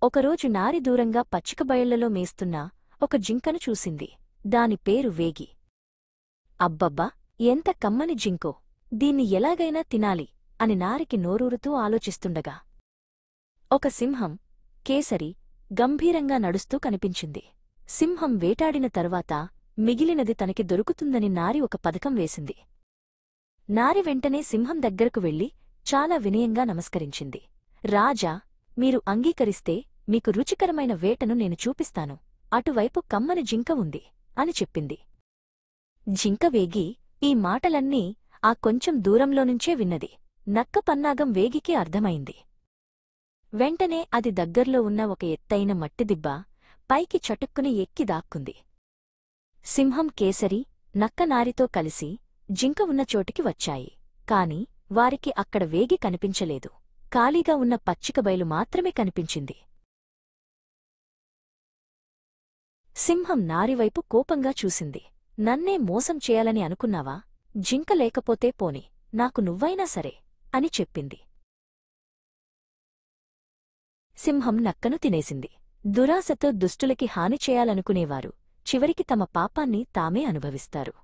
ఒకరోజు నారి దూరంగా పచ్చికబయళ్లలో మేస్తున్న ఒక జింకను చూసింది. దాని పేరు వేగి. అబ్బబ్బా, ఎంత కమ్మని జింకో! దీన్ని ఎలాగైనా తినాలి అని నారికి నోరూరుతూ ఆలోచిస్తుండగా ఒక సింహం, కేసరి, గంభీరంగా నడుస్తూ కనిపించింది. సింహం వేటాడిన తర్వాత మిగిలినది తనకి దొరుకుతుందని నారి ఒక పథకం వేసింది. నారి వెంటనే సింహం దగ్గరకు వెళ్లి చాలా వినయంగా నమస్కరించింది. రాజా, మీరు అంగీకరిస్తే మీకు రుచికరమైన వేటను నేను చూపిస్తాను. అటువైపు కమ్మని జింక ఉంది అని చెప్పింది. జింక వేగి ఈ మాటలన్నీ ఆ కొంచెం దూరంలోనుంచే విన్నది. నక్క పన్నాగం వేగికి అర్థమైంది. వెంటనే అది దగ్గర్లో ఉన్న ఒక ఎత్తైన మట్టిదిబ్బ పైకి చటుక్కుని ఎక్కి దాక్కుంది. సింహం, కేసరి, నక్క నారితో కలిసి జింక ఉన్న చోటికి వచ్చాయి. కాని వారికి అక్కడ వేగి కనిపించలేదు. ఖాళీగా ఉన్న పచ్చికబయలు మాత్రమే కనిపించింది. సింహం నారివైపు కోపంగా చూసింది. నన్నే మోసం చేయాలని అనుకున్నావా? జింక లేకపోతే పోని, నాకు నువ్వైనా సరే అని చెప్పింది. సింహం నక్కను తినేసింది. దురాశతో దుష్టులకి హాని చేయాలనుకునేవారు చివరికి తమ పాపాన్ని తామే అనుభవిస్తారు.